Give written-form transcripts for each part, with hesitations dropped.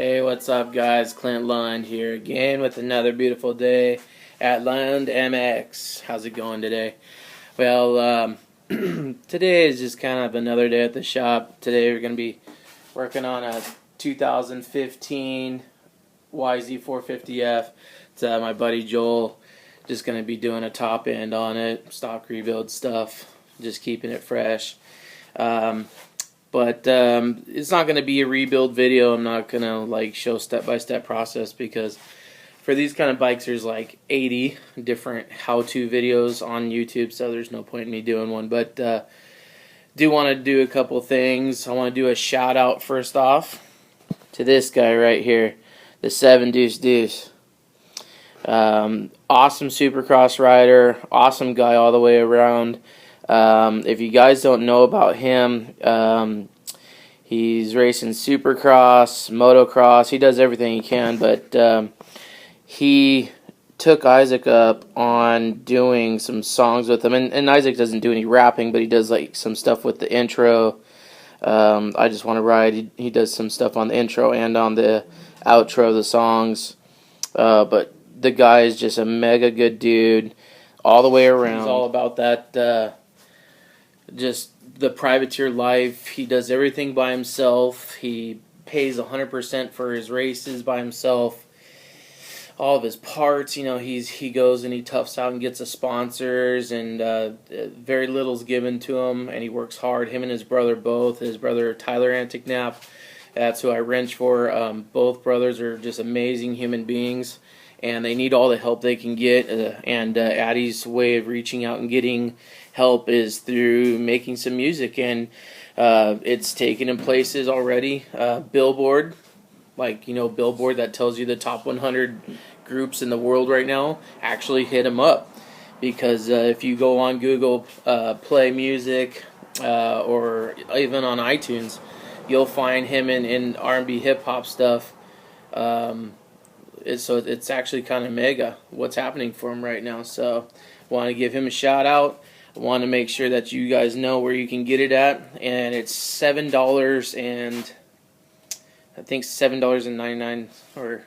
Hey, what's up guys? Clint Lund here again with another beautiful day at Lund MX. How's it going today? Well, today is just kind of another day at the shop. Today we're going to be working on a 2015 YZ450F. It's my buddy Joel. Just going to be doing a top end on it, stock rebuild stuff, just keeping it fresh. But it's not going to be a rebuild video. I'm not going to like show step-by-step process because for these kind of bikes there's like 80 different how-to videos on YouTube, so there's no point in me doing one. But do want to do a couple things. I want to do a shout out first off to this guy right here, the 7DeuceDeuce. Awesome supercross rider, awesome guy all the way around. If you guys don't know about him, he's racing supercross, motocross. He does everything he can, but he took Isaac up on doing some songs with him. And Isaac doesn't do any rapping, but he does like some stuff with the intro. I Just Want to Ride. He does some stuff on the intro and on the outro of the songs. But the guy is just a mega good dude all the way around. He's all about that. Just the privateer life. He does everything by himself. He pays 100% for his races by himself. All of his parts, you know, he goes and he toughs out and gets the sponsors, and very little's given to him, and he works hard. Him and his brother both. His brother Adam Enticknap, that's who I wrench for. Both brothers are just amazing human beings, and they need all the help they can get. And Addie's way of reaching out and getting help is through making some music, and it's taken in places already. Billboard, like, you know, Billboard that tells you the top 100 groups in the world right now, actually hit him up, because if you go on Google Play Music or even on iTunes, you'll find him in R&B hip hop stuff. So it's actually kind of mega what's happening for him right now. So want to give him a shout out. I want to make sure that you guys know where you can get it at, and it's $7 and I think $7.99 or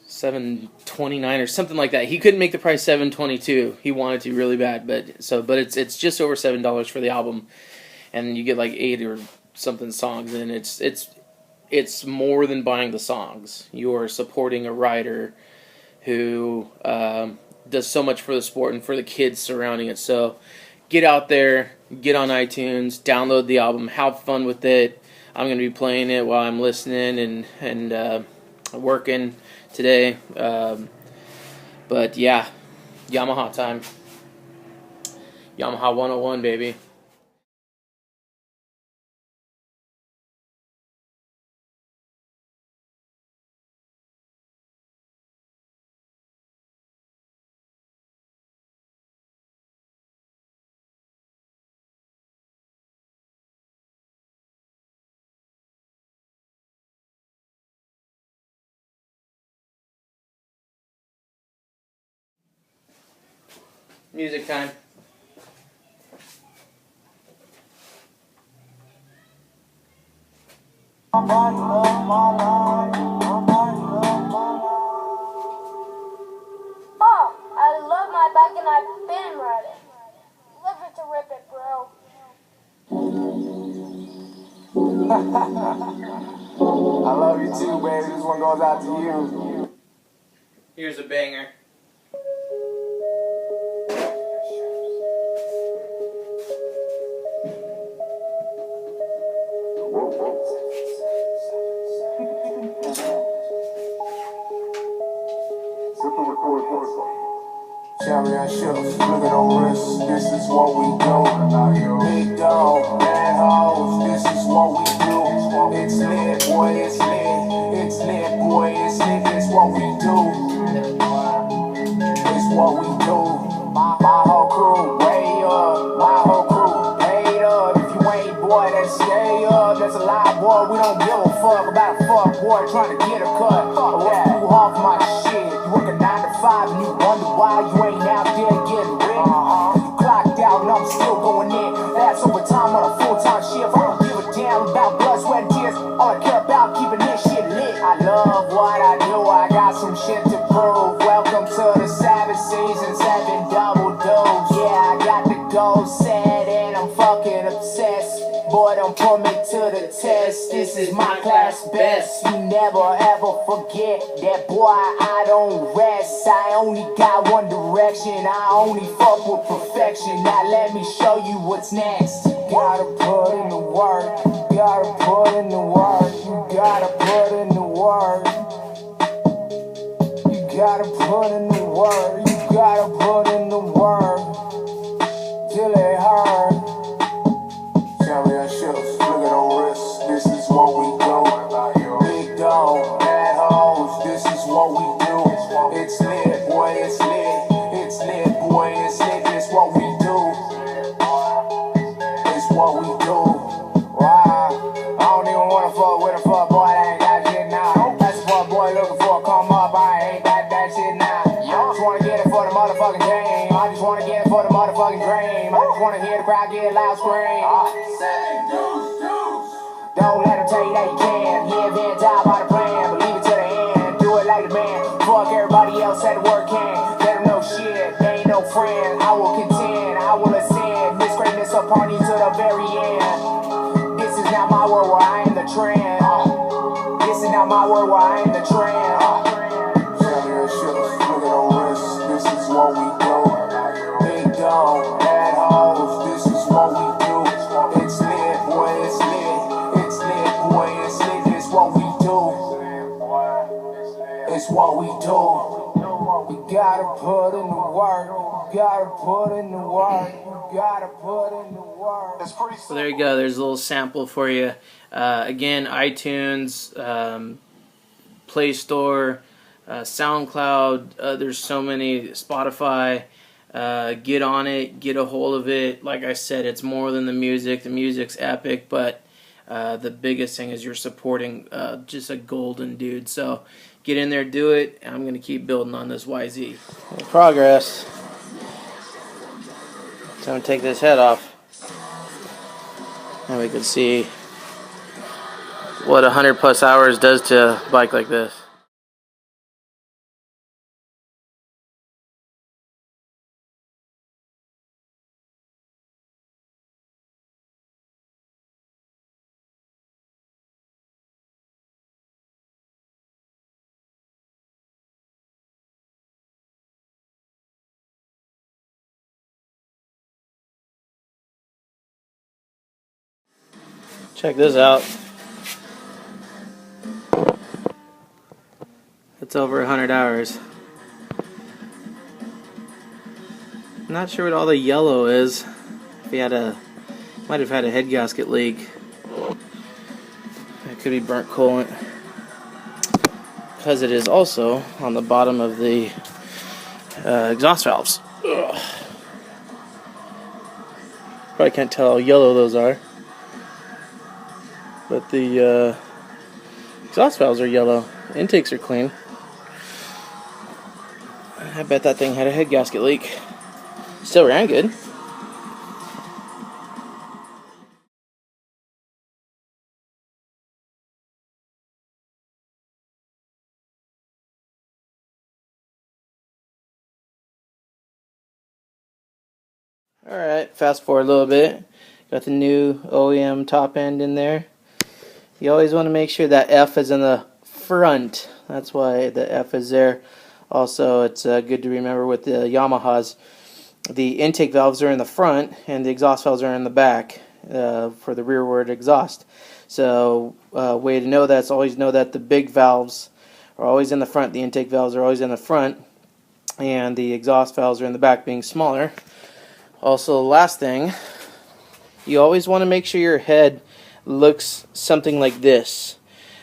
$7.29 or something like that. He couldn't make the price $7.22. He wanted to really bad, but it's just over $7 for the album, and you get like 8 or something songs, and it's more than buying the songs. You are supporting a rider who does so much for the sport and for the kids surrounding it. So get out there, get on iTunes, download the album, have fun with it. I'm going to be playing it while I'm listening and working today. But yeah, Yamaha time. Yamaha 101, baby. Music time. Oh, I love my bike and I've been riding. Live it to rip it, bro. I love you too, baby. This one goes out to you. Here's a banger. Cherry on ships, looking on wrists, this is what we do. Big dog, bad hoes, this is what we do. It's lit, boy, it's lit. It's lit, boy, it's lit. It's what we do. It's what we do. My whole crew, way up. My whole crew, paid up. If you ain't, boy, then stay up. That's a lie, boy. We don't give a fuck about a fuck boy trying to get a cut. I work too hard for my shit. You work a 9 to 5 and you wonder why you ain't out there getting rich. You clocked out and I'm still going in. That's overtime on a full-time shift. I don't give a damn about blood, sweat, and tears. All I care about keeping this shit I love what I do, I got some shit to prove. Welcome to the Savage Season 7DeuceDeuce. Yeah, I got the goal set and I'm fucking obsessed. Boy, don't put me to the test. This is my class best. You never ever forget that, boy, I don't rest. I only got one direction. I only fuck with perfection. Now let me show you what's next. You gotta put in the work. You gotta put in the work. You gotta put in the work. You gotta put in the work. You gotta put in the work till it hurt. Carry shoes, look at our wrists. This is what we do. Big dog, bad hoes. This is what we do. It's lit, boy, it's lit. It's lit, boy, it's lit. It's what we do. It's what we do. Wow, I don't even wanna fuck with a fuck boy that ain't got shit now. That's a fuck boy looking for a come up. I ain't got that shit now. I just wanna get it for the motherfucking game. I just wanna get it for the motherfucking dream. I just wanna hear the crowd get loud scream. Don't let them tell you that you can. Live and die by the plan, but leave it to the end. Do it like a man. Fuck everybody else at the work can. Let them know shit, they ain't no friend. I will contend, I will ascend. Miss greatness upon you to the very end. This is not my world where I am the trend. This is not my world where I am the trend. Look at our wrists. This is what we do. Big dog, bad hoes. This is what we do. It's lit, boy, it's lit. It's lit, boy, it's lit. It's what we do. It's what we do. You gotta put in the work. You gotta put in the work. You gotta put in the work. It's pretty simple. So there you go. There's a little sample for you. Again, iTunes, Play Store, SoundCloud. There's so many. Spotify. Get on it. Get a hold of it. Like I said, it's more than the music. The music's epic, but the biggest thing is you're supporting just a golden dude. So get in there, do it. And I'm going to keep building on this YZ. Progress. So I'm going to take this head off. And we can see what 100+ hours does to a bike like this. Check this out. It's over 100 hours. I'm not sure what all the yellow is. If he had might have had a head gasket leak. It could be burnt coolant. Because it is also on the bottom of the exhaust valves. Ugh. Probably can't tell how yellow those are. But the exhaust valves are yellow. Intakes are clean. I bet that thing had a head gasket leak. Still ran good. Alright, fast forward a little bit. Got the new OEM top end in there. You always want to make sure that F is in the front. That's why the F is there. Also, it's good to remember with the Yamahas, the intake valves are in the front and the exhaust valves are in the back for the rearward exhaust. So, way to know that is always know that the big valves are always in the front, the intake valves are always in the front, and the exhaust valves are in the back, being smaller. Also, the last thing, you always want to make sure your head looks something like this.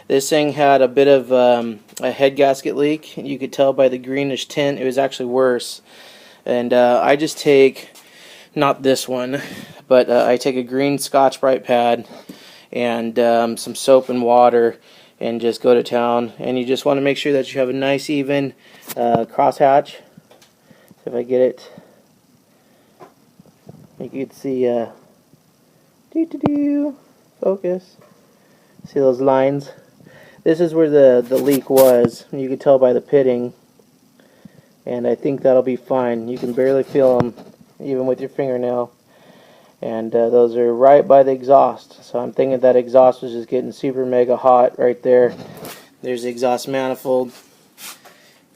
This thing had a bit of a head gasket leak. You could tell by the greenish tint. It was actually worse. And I just take, not this one, but I take a green Scotch-Brite pad and some soap and water and just go to town. And you just want to make sure that you have a nice even crosshatch. So if I get it, you can see, focus. See those lines? this is where the leak was. You can tell by the pitting, and I think that'll be fine. You can barely feel them even with your fingernail, and those are right by the exhaust. So I'm thinking that exhaust was just getting super mega hot right there. There's the exhaust manifold,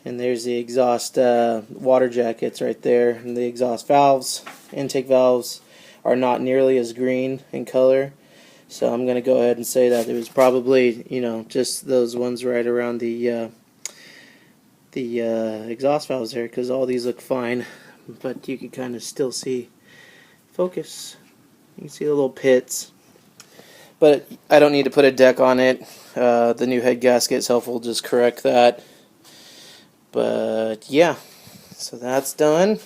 and there's the exhaust water jackets right there, and the exhaust valves, intake valves, are not nearly as green in color. So I'm going to go ahead and say that it was probably, you know, just those ones right around the exhaust valves there, because all these look fine, but you can kind of still see, focus, you can see the little pits. But I don't need to put a deck on it. The new head gasket itself will just correct that. But yeah, so that's done.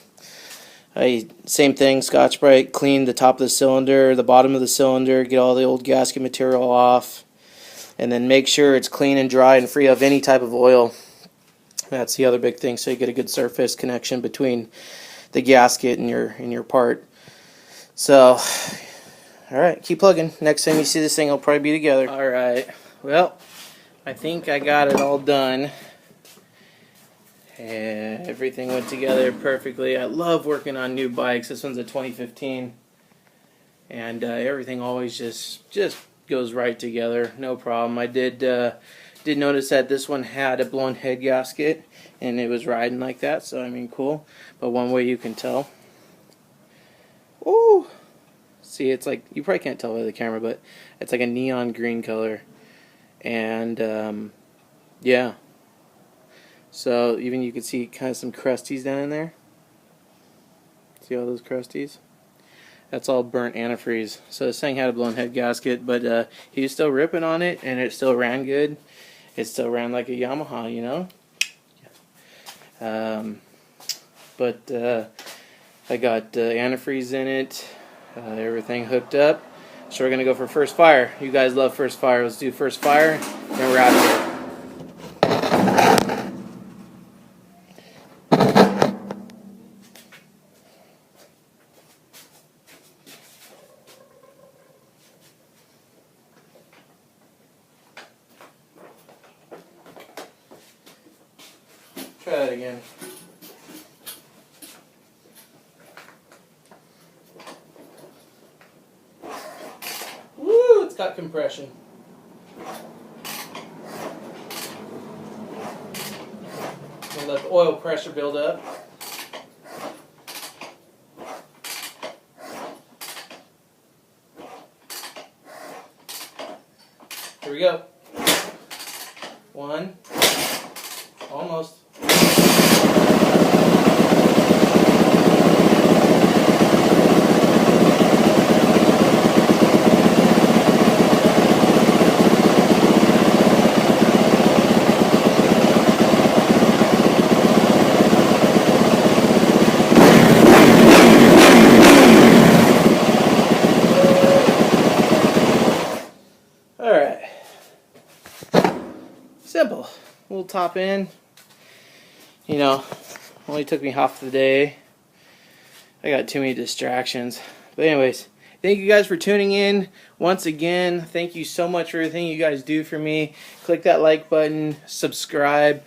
Same thing, Scotch-Brite, clean the top of the cylinder, the bottom of the cylinder, get all the old gasket material off, and then make sure it's clean and dry and free of any type of oil. That's the other big thing, so you get a good surface connection between the gasket and your part. So, alright, keep plugging. Next time you see this thing, it'll probably be together. Alright, well, I think I got it all done. And everything went together perfectly. I love working on new bikes. This one's a 2015, and everything always just goes right together, no problem. I did notice that this one had a blown head gasket, and it was riding like that. So I mean, cool. But one way you can tell. Ooh, see, it's like, you probably can't tell by the camera, but it's like a neon green color, and yeah. So even you can see kind of some crusties down in there. See all those crusties? That's all burnt antifreeze. So this thing had a blown head gasket, but he was still ripping on it, and it still ran good. It still ran like a Yamaha, you know? But I got antifreeze in it, everything hooked up. So we're going to go for first fire. You guys love first fire. Let's do first fire, then we're out of here. Try that again. Woo, it's got compression. We'll let the oil pressure build up. Here we go. One. Almost. Alright. Simple. We'll top in. You know, only took me half the day. I got too many distractions. But anyways, thank you guys for tuning in. Once again, thank you so much for everything you guys do for me. Click that like button, subscribe.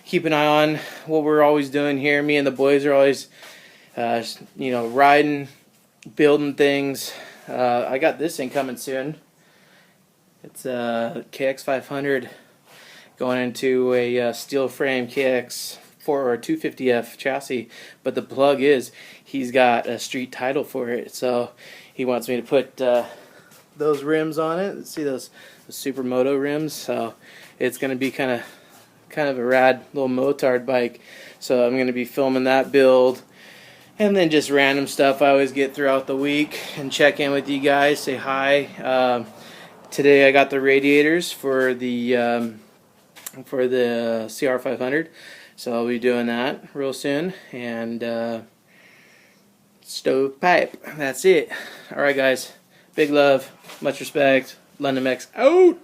Keep an eye on what we're always doing here. Me and the boys are always, you know, riding, building things. I got this thing coming soon. It's a KX500 going into a steel frame KX4 or 250F chassis, but the plug is he's got a street title for it, so he wants me to put those rims on it. Let's see those Supermoto rims. So it's going to be kind of a rad little motard bike. So I'm going to be filming that build, and then just random stuff I always get throughout the week, and check in with you guys, say hi. Today I got the radiators for the CR500, so I'll be doing that real soon, and stovepipe. That's it. Alright guys, big love, much respect, London Mex out.